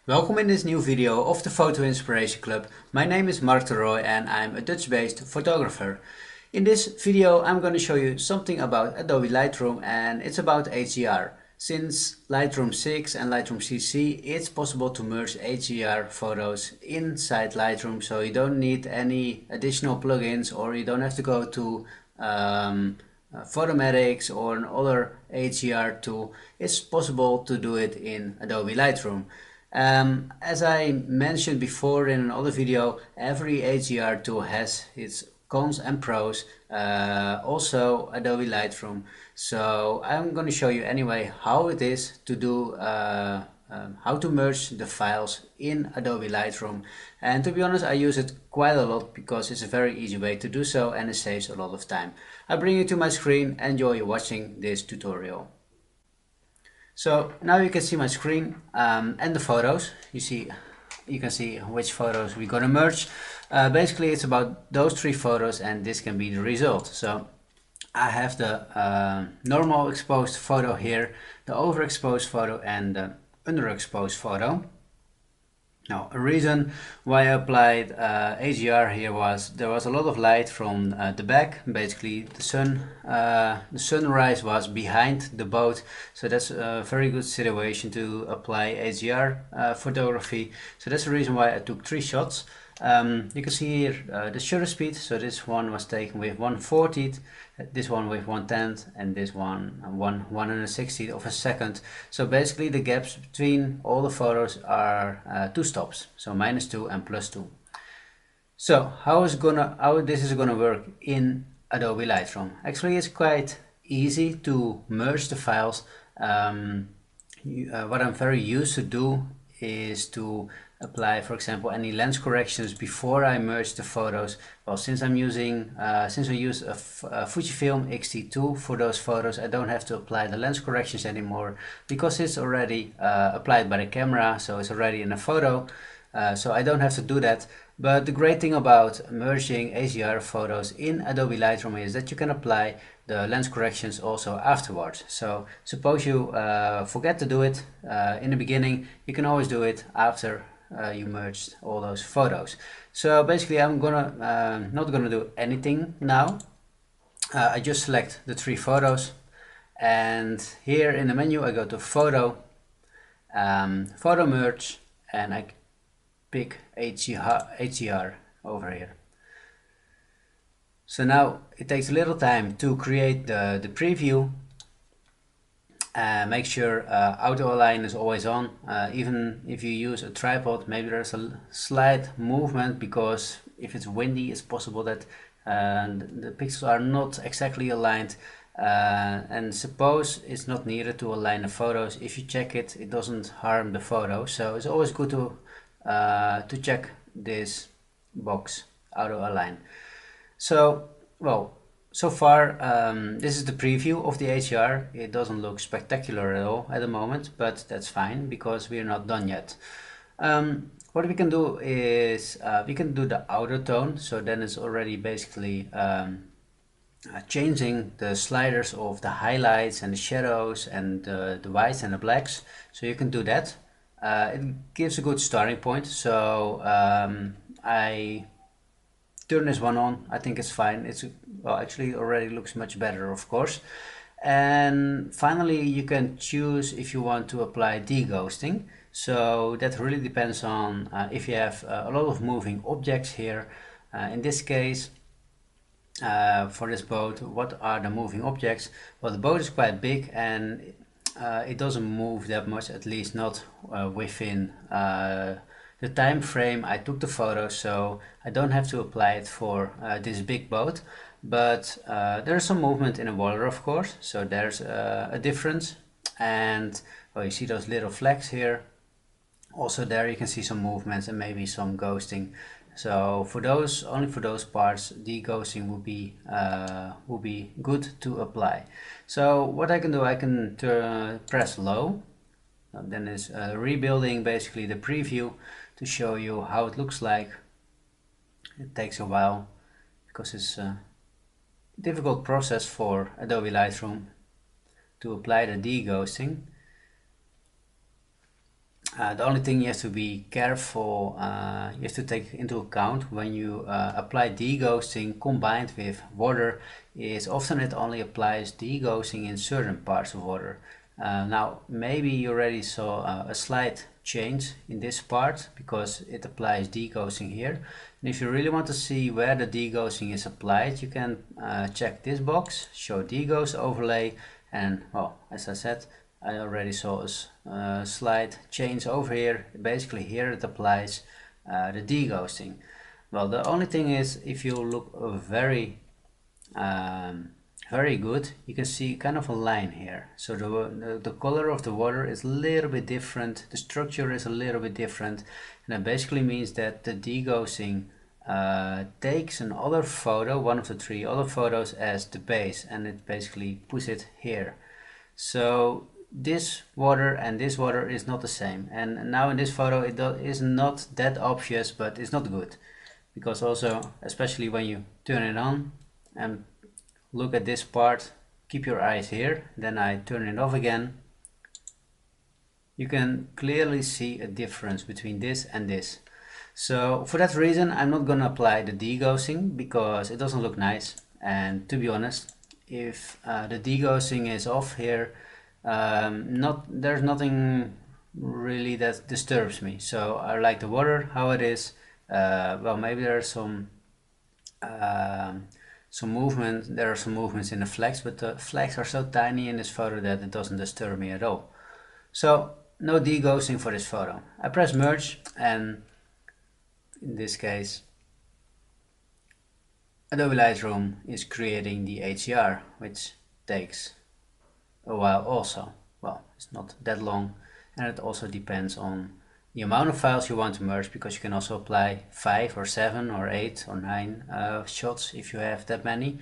Welcome in this new video of the Photo Inspiration Club. My name is Mark de Rooij and I'm a Dutch-based photographer. In this video I'm going to show you something about Adobe Lightroom, and it's about HDR. Since Lightroom 6 and Lightroom CC, it's possible to merge HDR photos inside Lightroom, so you don't need any additional plugins, or you don't have to go to Photomatics or another HDR tool. It's possible to do it in Adobe Lightroom. As I mentioned before in another video, every HDR tool has its cons and pros, also Adobe Lightroom. So I'm going to show you anyway how it is to do how to merge the files in Adobe Lightroom. And to be honest, I use it quite a lot because it's a very easy way to do so and it saves a lot of time. I bring you to my screen. Enjoy you watching this tutorial. So now you can see my screen and the photos. You can see which photos we're gonna merge. Basically it's about those three photos and this can be the result. So I have the normal exposed photo here, the overexposed photo and the underexposed photo. Now, a reason why I applied HDR here was there was a lot of light from the back. Basically, the sunrise was behind the boat, so that's a very good situation to apply HDR photography. So that's the reason why I took three shots. You can see here the shutter speed. So this one was taken with 1/40th, this one with 1/10th, and this one 1/160th of a second. So basically the gaps between all the photos are 2 stops, so -2 and +2. So how this is gonna work in Adobe Lightroom? Actually, it's quite easy to merge the files. What I'm very used to do is to apply, for example, any lens corrections before I merge the photos. Well, since I use a Fujifilm X-T2 for those photos, I don't have to apply the lens corrections anymore because it's already applied by the camera, so it's already in a photo. So I don't have to do that. But the great thing about merging HDR photos in Adobe Lightroom is that you can apply the lens corrections also afterwards. So suppose you forget to do it in the beginning, you can always do it after you merged all those photos. So basically I'm not gonna do anything now. I just select the three photos, and here in the menu I go to Photo, Photo Merge, and I pick HDR over here. So now it takes a little time to create the preview. Make sure auto align is always on. Even if you use a tripod, maybe there's a slight movement because if it's windy, it's possible that the pixels are not exactly aligned. And suppose it's not needed to align the photos. If you check it, it doesn't harm the photo. So it's always good to check this box, auto align. So, well, so far this is the preview of the HDR. It doesn't look spectacular at all at the moment, but that's fine because we're not done yet. What we can do is we can do the outer tone, so then it's already basically changing the sliders of the highlights and the shadows and the whites and the blacks. So you can do that. It gives a good starting point. So I turn this one on. I think it's fine. Well, actually it already looks much better, of course. And finally you can choose if you want to apply deghosting. So that really depends on if you have a lot of moving objects here. In this case, for this boat, what are the moving objects? Well, the boat is quite big and it doesn't move that much, at least not within the time frame I took the photo, so I don't have to apply it for this big boat. But there's some movement in the water, of course, so there's a difference. And well, you see those little flags here. Also there you can see some movements and maybe some ghosting. So for those, only for those parts, deghosting would be good to apply. So what I can do, I can press low. Then it's rebuilding basically the preview to show you how it looks like. It takes a while because it's a difficult process for Adobe Lightroom to apply the deghosting. The only thing you have to be careful, you have to take into account when you apply deghosting combined with water, is often it only applies deghosting in certain parts of water. Now maybe you already saw a slight change in this part because it applies deghosting here. And if you really want to see where the deghosting is applied, you can check this box, show deghost overlay, and well, as I said, I already saw a slight change over here. Basically here it applies the deghosting. Well, the only thing is, if you look very good, you can see kind of a line here. So the color of the water is a little bit different, the structure is a little bit different, and that basically means that the deghosting takes another photo, one of the 3 other photos, as the base, and it basically puts it here. So this water and this water is not the same, and now in this photo it is not that obvious, but it's not good, because also, especially when you turn it on and look at this part, keep your eyes here, then I turn it off again, you can clearly see a difference between this and this. So for that reason I'm not gonna apply the deghosting, because it doesn't look nice, and to be honest, if the deghosting is off here, there's nothing really that disturbs me. So I like the water how it is. Well, maybe there are some movement. There are some movements in the flecks, but the flecks are so tiny in this photo that it doesn't disturb me at all. So no deghosting for this photo. I press merge, and in this case Adobe Lightroom is creating the HDR, which takes a while also. Well, it's not that long, and it also depends on the amount of files you want to merge, because you can also apply 5 or 7 or 8 or 9 shots if you have that many.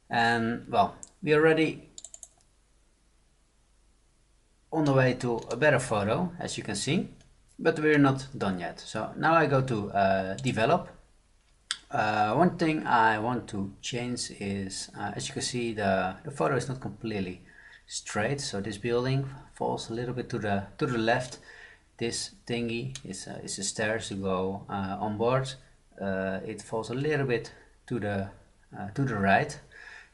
And well, we are already on the way to a better photo, as you can see, but we're not done yet. So now I go to develop. One thing I want to change is, as you can see, the photo is not completely straight, so this building falls a little bit to the left. This thingy is a stairs to go on board. It falls a little bit to the right,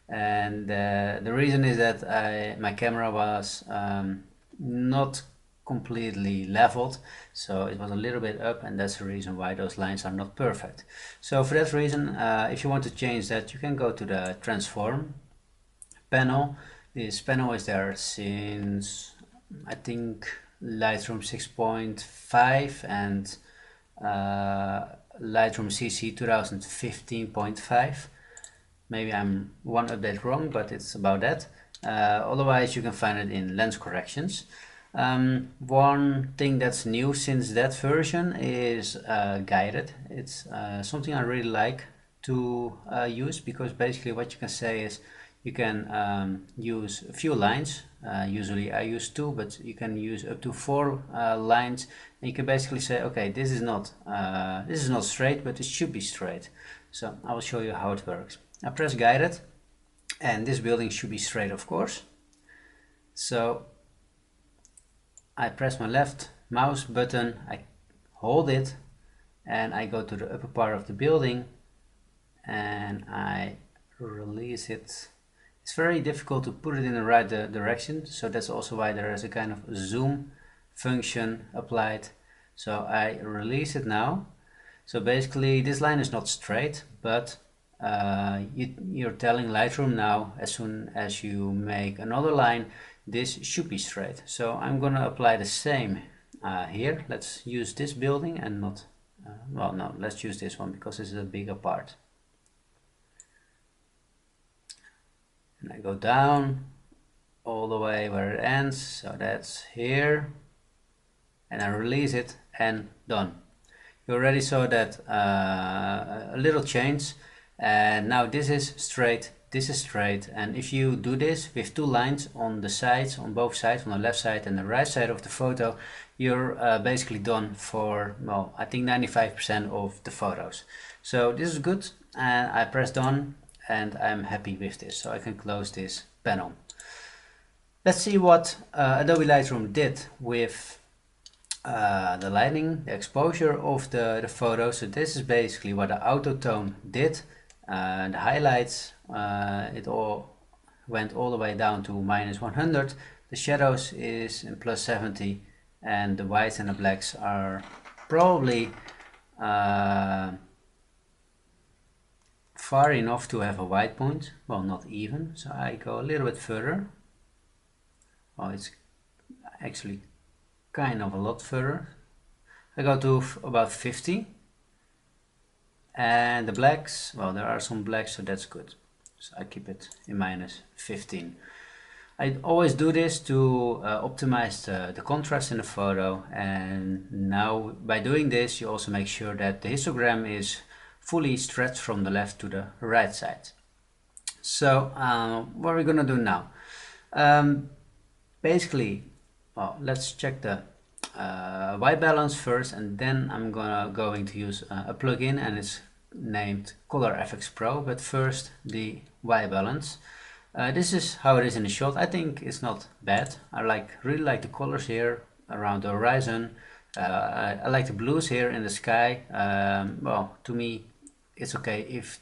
and the reason is that my camera was not completely leveled, so it was a little bit up, and that's the reason why those lines are not perfect. So for that reason, if you want to change that, you can go to the transform panel. This panel is there since I think Lightroom 6.5 and Lightroom CC 2015.5. Maybe I'm one update wrong, but it's about that. Otherwise you can find it in lens corrections. One thing that's new since that version is guided. It's something I really like to use, because basically what you can say is you can use a few lines. Usually I use 2, but you can use up to 4 lines, and you can basically say, okay, this is not straight, but it should be straight. So I will show you how it works. I press guided, and this building should be straight, of course. So I press my left mouse button, I hold it, and I go to the upper part of the building, and I release it. It's very difficult to put it in the right direction, so that's also why there is a kind of zoom function applied. So I release it now. So basically this line is not straight, but you're telling Lightroom now, as soon as you make another line, this should be straight. So I'm gonna apply the same here. Let's use this building and not, well, no, let's use this one because this is a bigger part. And I go down all the way where it ends, so that's here, and I release it, and done. You already saw that a little change, and now this is straight, this is straight, and if you do this with 2 lines on the sides, on both sides, on the left side and the right side of the photo, you're basically done for, well, I think 95% of the photos. So this is good, and I press done, and I'm happy with this, so I can close this panel. Let's see what Adobe Lightroom did with the lighting, the exposure of the photo. So this is basically what the auto tone did. The highlights, it all went all the way down to -100. The shadows is in +70, and the whites and the blacks are probably far enough to have a white point. Well, not even, so I go a little bit further. Well, it's actually kind of a lot further. I go to about 50. And the blacks, well, there are some blacks, so that's good. So I keep it in -15. I always do this to optimize the contrast in the photo, and now by doing this you also make sure that the histogram is fully stretched from the left to the right side. So what are we gonna do now? Basically, well, let's check the white balance first, and then I'm going to use a plugin, and it's named Color Efex Pro. But first, the white balance. This is how it is in the shot. I think it's not bad. I really like the colors here around the horizon. I like the blues here in the sky. Well, to me, it's okay if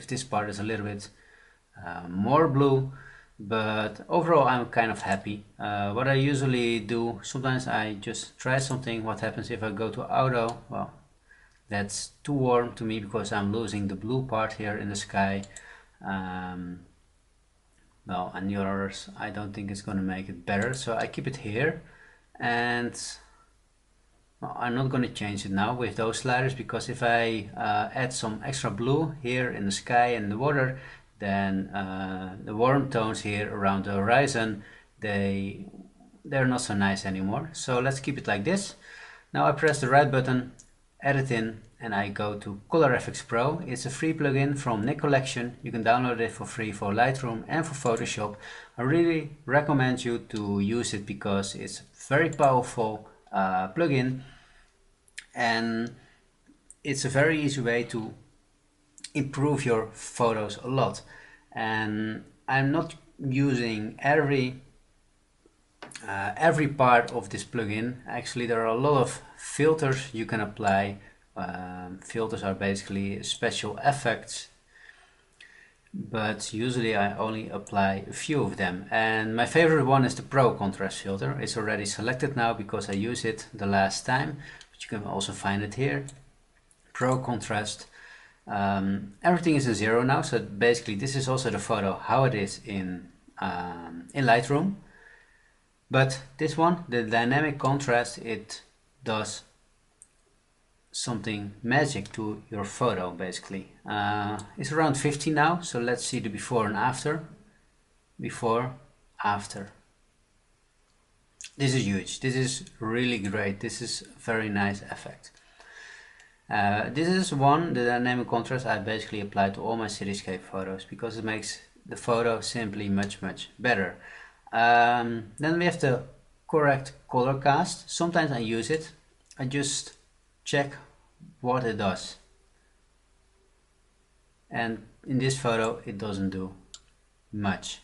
this part is a little bit more blue. But overall, I'm kind of happy. What I usually do, sometimes I just try something. What happens if I go to auto? Well, that's too warm to me because I'm losing the blue part here in the sky. Well, and yours, I don't think it's going to make it better, so I keep it here. And well, I'm not going to change it now with those sliders, because if I add some extra blue here in the sky and the water, then the warm tones here around the horizon, they're not so nice anymore. So let's keep it like this. Now I press the right button, edit in, and I go to Color Efex Pro. It's a free plugin from NIK Collection. You can download it for free for Lightroom and for Photoshop. I really recommend you to use it because it's a very powerful plugin, and it's a very easy way to improve your photos a lot. And I'm not using every part of this plugin. Actually, there are a lot of filters you can apply. Filters are basically special effects, but usually I only apply a few of them. And my favorite one is the Pro contrast filter. It's already selected now because I used it the last time, but you can also find it here. Pro contrast. Everything is in 0 now, so basically this is also the photo how it is in Lightroom. But this one, the dynamic contrast, it does something magic to your photo basically. It's around 50 now, so let's see the before and after. Before, after. This is huge. This is really great. This is a very nice effect. This is the dynamic contrast I basically apply to all my cityscape photos because it makes the photo simply much better. Then we have the correct color cast. Sometimes I use it. I just check what it does. And in this photo it doesn't do much.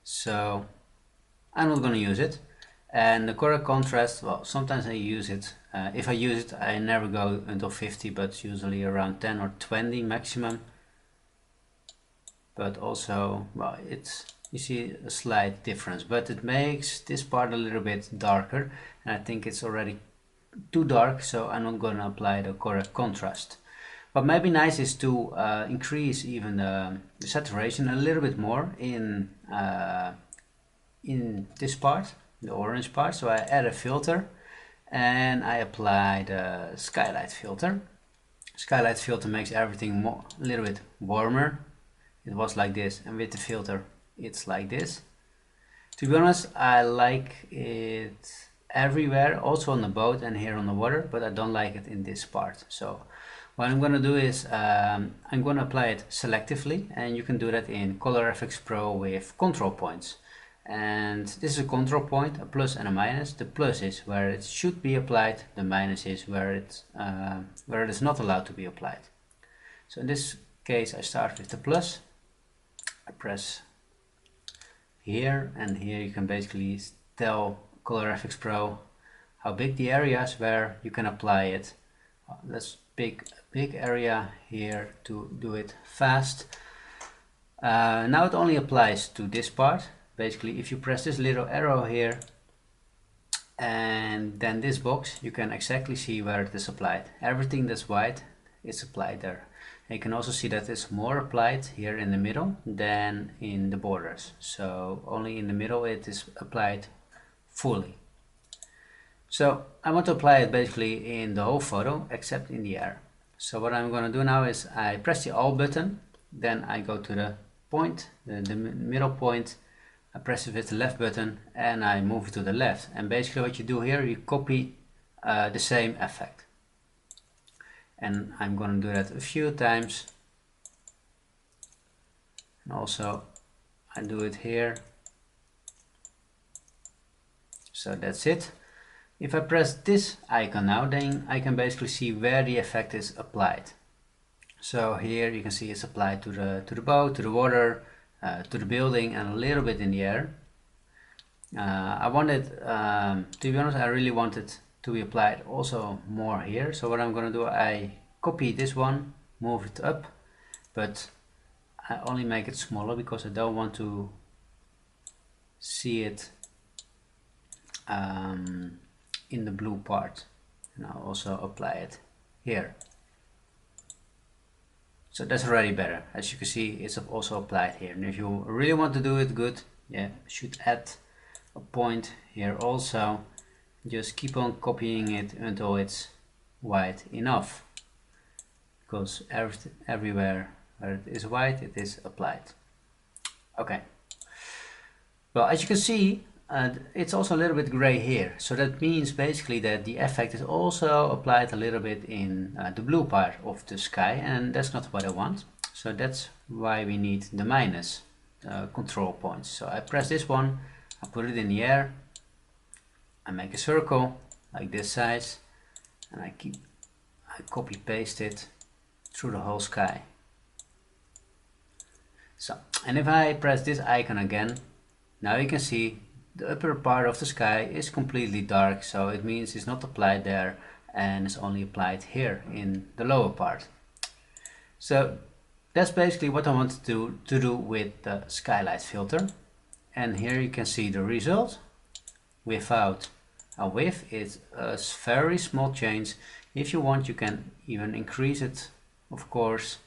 So I'm not going to use it. And the correct contrast, well, sometimes I use it. If I use it, I never go until 50, but usually around 10 or 20 maximum. But also, well, you see a slight difference, but it makes this part a little bit darker, and I think it's already too dark, so I'm not going to apply the correct contrast. What might be nice is to increase even the saturation a little bit more in this part, the orange part. So I add a filter and I apply the Skylight Filter. Skylight Filter makes everything a little bit warmer. It was like this, and with the filter it's like this. To be honest, I like it everywhere, also on the boat and here on the water, but I don't like it in this part. So what I'm going to do is I'm going to apply it selectively, and you can do that in Color Efex Pro with control points. And this is a control point, a plus and a minus. The plus is where it should be applied, the minus is where it is not allowed to be applied. So in this case I start with the plus, I press here, and here you can basically tell Color Efex Pro how big the area is where you can apply it. Let's pick a big area here to do it fast. Now it only applies to this part. Basically, if you press this little arrow here and then this box, you can exactly see where it is applied. Everything that's white is applied there. And you can also see that it's more applied here in the middle than in the borders. So only in the middle it is applied fully. So I want to apply it basically in the whole photo except in the air. So what I'm going to do now is I press the Alt button, then I go to the point, the middle point, I press it with the left button and I move it to the left. And basically what you do here, you copy the same effect. And I'm going to do that a few times. And also I do it here. So that's it. If I press this icon now, then I can basically see where the effect is applied. So here you can see it's applied to the boat, to the water, to the building, and a little bit in the air. I wanted, to be honest, I really wanted to be applied also more here. So what I'm going to do, I copy this one, move it up, but I only make it smaller because I don't want to see it in the blue part. And I'll also apply it here. So that's already better. As you can see, it's also applied here. And if you really want to do it good, yeah, should add a point here also. Just keep on copying it until it's white enough, because everywhere where it is white, it is applied. Okay. Well, as you can see, it's also a little bit gray here. So that means basically that the effect is also applied a little bit in the blue part of the sky, and that's not what I want. So that's why we need the minus control points. So I press this one, I put it in the air, I make a circle like this size, and I copy paste it through the whole sky. So, and if I press this icon again, now you can see the upper part of the sky is completely dark, so it means it's not applied there and it's only applied here in the lower part. So that's basically what I wanted to do with the Skylight filter. And here you can see the result without a width. It's a very small change. If you want, you can even increase it, of course,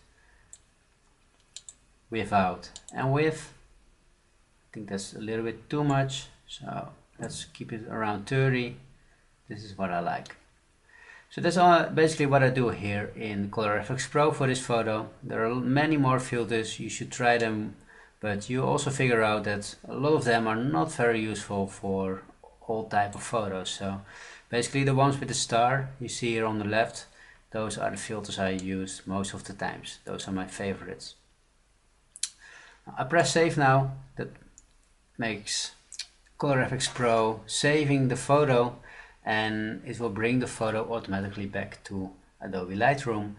without and with. I think that's a little bit too much, so let's keep it around 30. This is what I like. So that's basically what I do here in Color Efex Pro for this photo. There are many more filters, you should try them, but you also figure out that a lot of them are not very useful for all type of photos. So basically the ones with the star you see here on the left, those are the filters I use most of the times. Those are my favorites. I press save now. That makes Color Efex Pro saving the photo, and it will bring the photo automatically back to Adobe Lightroom,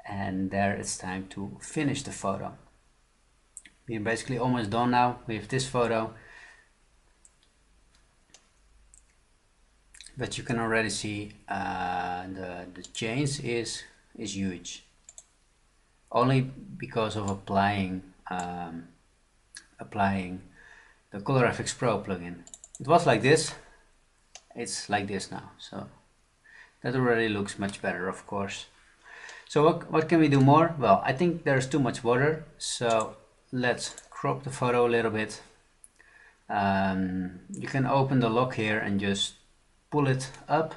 and there it's time to finish the photo. We're basically almost done now with this photo, but you can already see the change is huge, only because of applying the Color Efex Pro plugin. It was like this, it's like this now, so that already looks much better, of course. So what can we do more? Well, I think there's too much water, so let's crop the photo a little bit. You can open the lock here and just pull it up.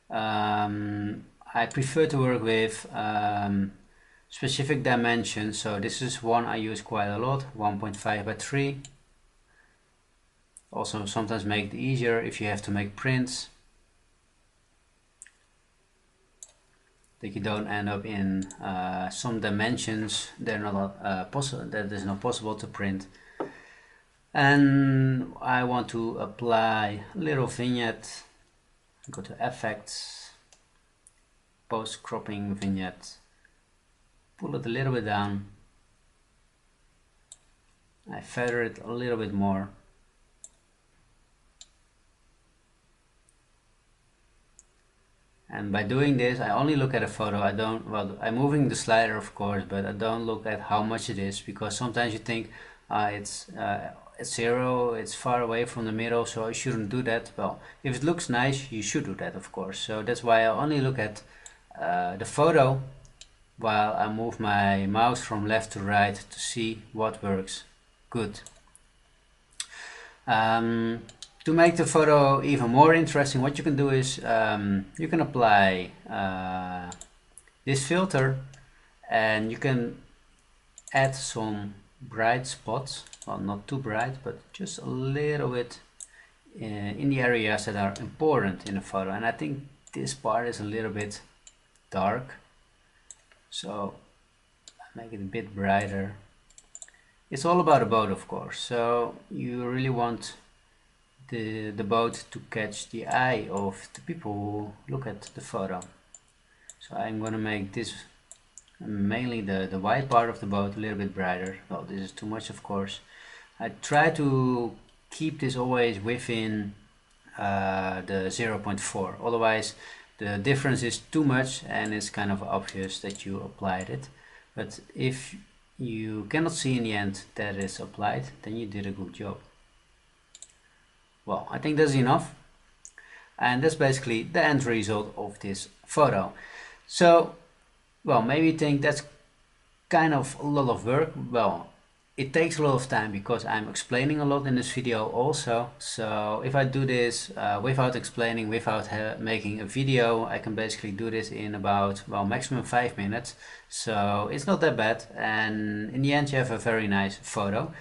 I prefer to work with specific dimensions, so this is one I use quite a lot, 1.5 by 3. Also sometimes make it easier if you have to make prints, that you don't end up in some dimensions they're not possible, that is not possible to print. And I want to apply a little vignette. Go to Effects, Post Cropping Vignette, pull it a little bit down, I feather it a little bit more, And by doing this, I only look at a photo. I don't, well, I'm moving the slider of course, but I don't look at how much it is, because sometimes you think it's 0, it's far away from the middle, so I shouldn't do that. Well, if it looks nice, you should do that, of course. So that's why I only look at the photo while I move my mouse from left to right to see what works good. To make the photo even more interesting, what you can do is you can apply this filter, and you can add some bright spots. Well, not too bright, but just a little bit in the areas that are important in a photo. And I think this part is a little bit dark, so I make it a bit brighter. It's all about the boat, of course, so you really want the boat to catch the eye of the people who look at the photo. So I'm going to make this mainly the white part of the boat a little bit brighter. Well, this is too much, of course. I try to keep this always within the 0.4, otherwise the difference is too much and it's kind of obvious that you applied it. But if you cannot see in the end that it's applied, then you did a good job. Well, I think that's enough, and that's basically the end result of this photo. So, well, maybe you think that's kind of a lot of work. Well, it takes a lot of time because I'm explaining a lot in this video also. So if I do this without explaining, without making a video, I can basically do this in about, well, maximum 5 minutes. So it's not that bad, and in the end you have a very nice photo.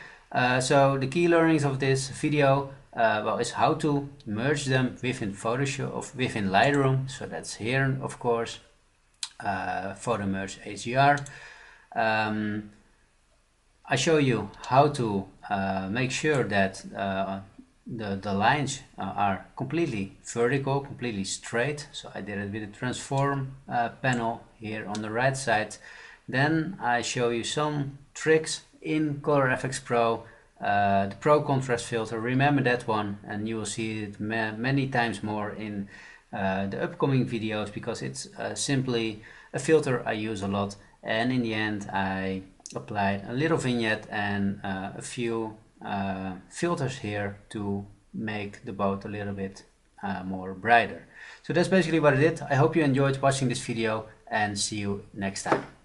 So the key learnings of this video well, is how to merge them within Photoshop, within Lightroom. So that's here, of course, photo merge HDR. I show you how to make sure that the lines are completely vertical, completely straight. So I did it with the transform panel here on the right side. Then I show you some tricks in Color Efex Pro. The Pro contrast filter, remember that one, and you will see it many times more in the upcoming videos, because it's simply a filter I use a lot. And in the end I applied a little vignette and a few filters here to make the boat a little bit more brighter. So that's basically what I did. I hope you enjoyed watching this video, and see you next time.